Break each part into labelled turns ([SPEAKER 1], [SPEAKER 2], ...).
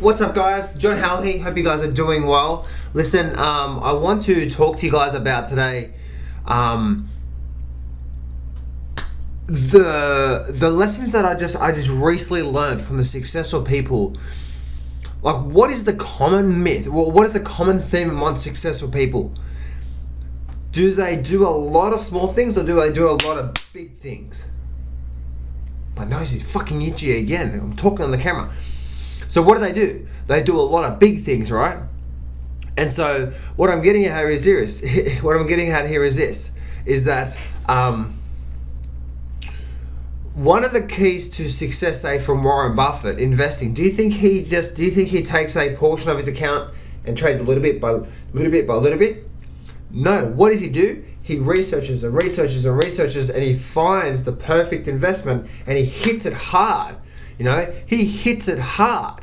[SPEAKER 1] What's up, guys? John Halley. Hope you guys are doing well. Listen, I want to talk to you guys about today the lessons that I just recently learned from the successful people. Like, what is the common myth? Well, what is the common theme among successful people? Do they do a lot of small things, or do they do a lot of big things? My nose is fucking itchy again. I'm talking on the camera. So what do? They do a lot of big things, right? And so what I'm getting at here is this. Is that one of the keys to success, say from Warren Buffett, investing. Do you think he takes a portion of his account and trades a little bit by little bit? No. What does he do? He researches and researches and researches, and he finds the perfect investment, and he hits it hard. You know, he hits it hard.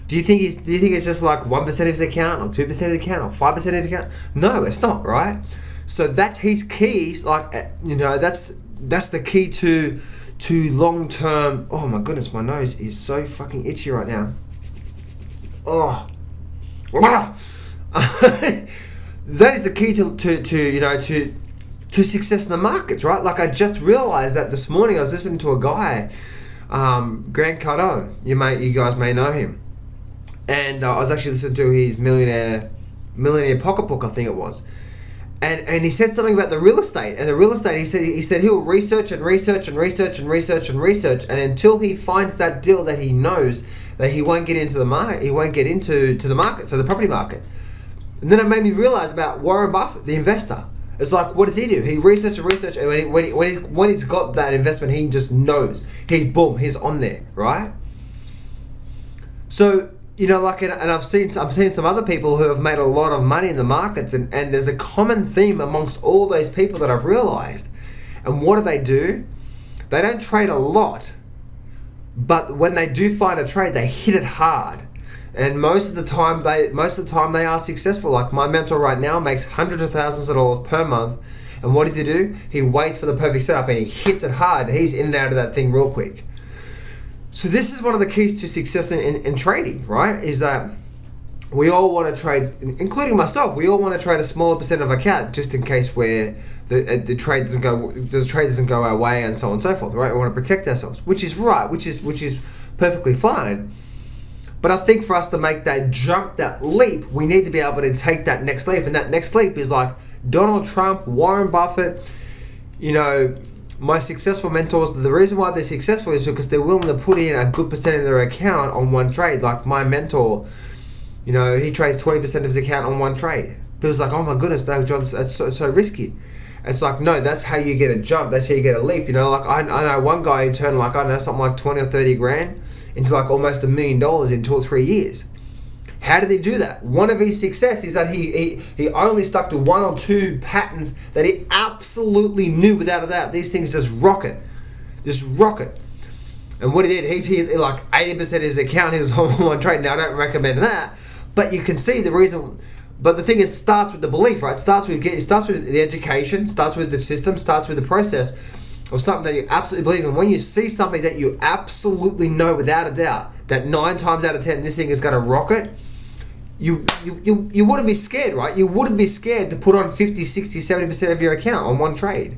[SPEAKER 1] Do you think it's just like 1% of his account, or 2% of the account, or 5% of the account? No, it's not, right? So that's his keys. Like, you know, that's the key to long term. Oh my goodness, my nose is so fucking itchy right now. Oh, that is the key to success in the markets, right? Like, I just realized that this morning. I was listening to a guy, Grant Cardone. You guys may know him. And I was actually listening to his Millionaire pocketbook, I think it was, and he said something about the real estate. And the real estate, he said he'll research and research and research and research and research, and until he finds that deal that he knows that he won't get into the market, the market, so the property market. And then it made me realize about Warren Buffett, the investor. It's like, what does he do? He researches and researches, and when he's got that investment, he just knows. He's on there, right? So, you know, like, and I've seen some other people who have made a lot of money in the markets, and there's a common theme amongst all those people that I've realized. And what do? They don't trade a lot, but when they do find a trade, they hit it hard. And most of the time they are successful. Like, my mentor right now makes hundreds of thousands of dollars per month. And what does he do? He waits for the perfect setup, and he hits it hard. He's in and out of that thing real quick. So this is one of the keys to success in trading, right? Is that we all want to trade, including myself. We all want to trade a smaller percent of our account, just in case where the trade doesn't go our way, and so on and so forth, right? We want to protect ourselves, which is right, which is perfectly fine. But I think for us to make that jump, that leap, we need to be able to take that next leap, and that next leap is like Donald Trump, Warren Buffett, you know. My successful mentors, the reason why they're successful is because they're willing to put in a good percent of their account on one trade. Like my mentor, you know, he trades 20% of his account on one trade. People's like, oh my goodness, John, that's so risky. It's like, no, that's how you get a jump. That's how you get a leap. You know, like I know one guy who turned, like, I don't know, something like 20 or 30 grand into like almost $1 million in 2 or 3 years. How did he do that? One of his success is that he only stuck to 1 or 2 patterns that he absolutely knew without a doubt. These things just rocket. And what he did, he like 80% of his account, he was on one trade. Now, I don't recommend that, but you can see the reason. But the thing is, it starts with the belief, right? It starts with the education, starts with the system, starts with the process of something that you absolutely believe in. When you see something that you absolutely know without a doubt that 9 times out of 10 this thing is going to rocket, you wouldn't be scared, right? You wouldn't be scared to put on 50, 60, 70% of your account on one trade.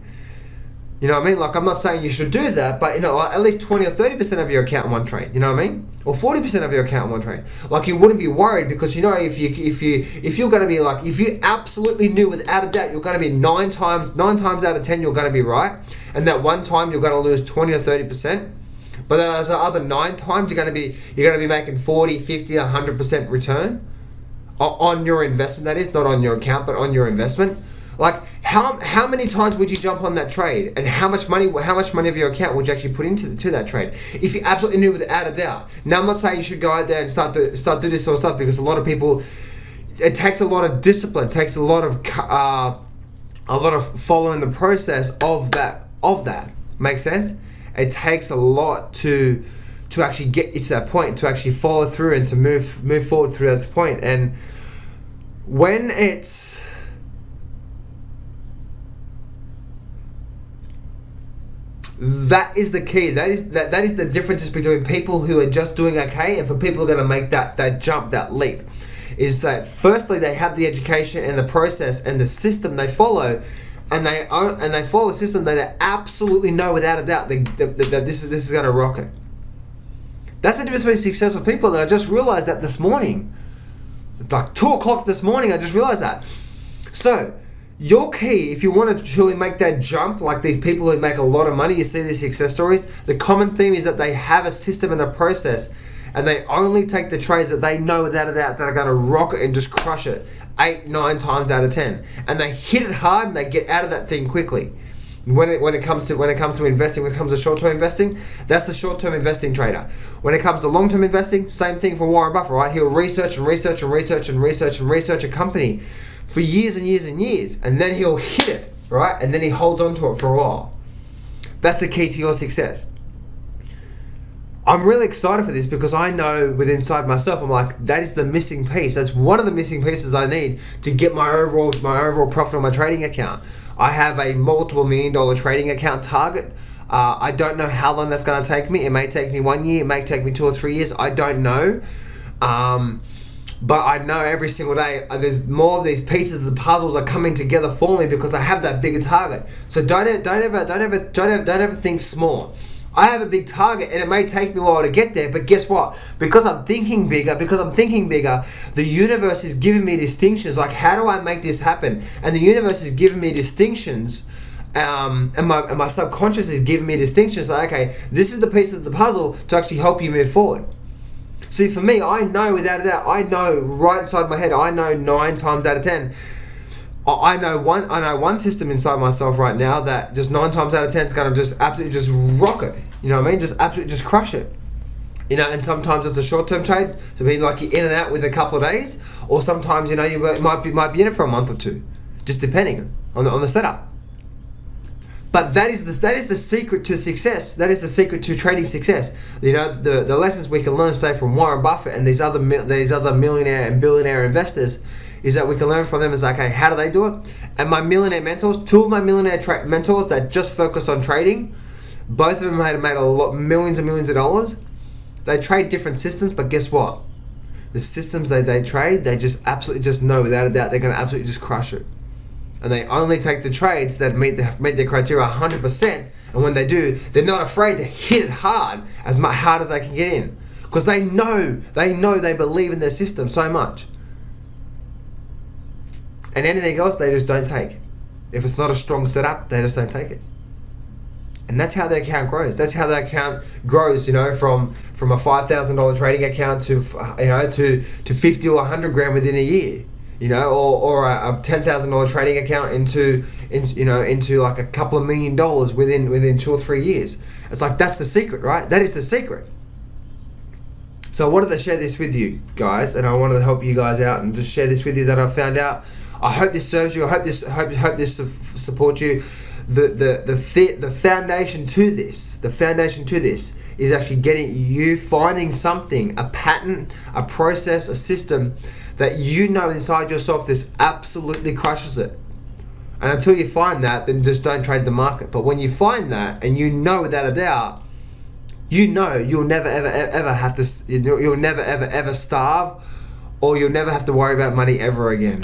[SPEAKER 1] You know what I mean? Like, I'm not saying you should do that, but, you know, at least 20 or 30% of your account on one trade. You know what I mean? Or 40% of your account on one trade. Like, you wouldn't be worried, because, you know, if you're going to be like, if you absolutely knew without a doubt you're going to be 9 times out of 10 you're going to be right, and that one time you're going to lose 20 or 30%. But then there's the other 9 times you're going to be making 40, 50, 100% return on your investment. That is, not on your account, but on your investment. Like, how many times would you jump on that trade, and how much money of your account would you actually put into that trade if you absolutely knew without a doubt? Now, I'm not saying you should go out there and start do this sort of stuff, because a lot of people, it takes a lot of discipline, it takes a lot of following the process of that. Makes sense? It takes a lot to actually get you to that point, to actually follow through and to move forward through that point. And when it's That is the key. That is the difference between people who are just doing okay and for people who are going to make that jump, that leap. Is that firstly they have the education and the process and the system they follow, and they follow a system that they absolutely know without a doubt that this is going to rock it. That's the difference between successful people. That I just realized that this morning, like 2 o'clock this morning, I just realized that. So your key, if you want to truly make that jump, like these people who make a lot of money, you see these success stories, the common theme is that they have a system and a process, and they only take the trades that they know without a doubt that are going to rock it and just crush it 8, 9 times out of 10. And they hit it hard and they get out of that thing quickly. When it comes to investing, when it comes to short-term investing, that's the short-term investing trader. When it comes to long-term investing, same thing for Warren Buffett, right? He'll research a company for years and years and years, and then he'll hit it, right? And then he holds on to it for a while. That's the key to your success. I'm really excited for this because I know inside myself, I'm like, that is the missing piece. That's one of the missing pieces I need to get my overall profit on my trading account. I have a multiple $1 million trading account target. I don't know how long that's going to take me. It may take me 1 year. It may take me 2 or 3 years. I don't know. But I know every single day there's more of these pieces of the puzzles are coming together for me because I have that bigger target. So don't ever think small. I have a big target and it may take me a while to get there, but guess what? Because I'm thinking bigger, the universe is giving me distinctions. Like, how do I make this happen? And the universe is giving me distinctions, and my subconscious is giving me distinctions. Like, okay, this is the piece of the puzzle to actually help you move forward. See, for me, I know without a doubt, I know right inside my head, I know 9 times out of 10. I know one system inside myself right now that just 9 times out of 10 is going to just absolutely just rock it. You know what I mean? Just absolutely just crush it. You know, and sometimes it's a short-term trade, so being like you're in and out with a couple of days, or sometimes, you know, you might be in it for a month or two, just depending on the setup. But that is the secret to success. That is the secret to trading success. You know, the lessons we can learn, say, from Warren Buffett and these other millionaire and billionaire investors, is that we can learn from them. Is like, okay, how do they do it? And my millionaire mentors, 2 of my millionaire mentors that just focus on trading, both of them had made millions and millions of dollars. They trade different systems, but guess what? The systems they trade, they just absolutely just know without a doubt they're going to absolutely just crush it. And they only take the trades that meet their criteria 100%. And when they do, they're not afraid to hit it hard as they can get in, because they believe in their system so much. And anything else, they just don't take. If it's not a strong setup, they just don't take it. And that's how their account grows. That's how their account grows, you know, from a $5,000 trading account to, you know, to 50 or 100 grand within a year, you know, or a $10,000 trading account into like a couple of $1 million within 2 or 3 years. It's like, that's the secret, right? That is the secret. So I wanted to share this with you guys, and I wanted to help you guys out and just share this with you that I found out. I hope this serves you. I hope this supports you. The foundation to this is actually finding something, a pattern, a process, a system that you know inside yourself this absolutely crushes it. And until you find that, then just don't trade the market. But when you find that, and you know without a doubt, you know you'll never ever have to, you'll never ever starve, or you'll never have to worry about money ever again.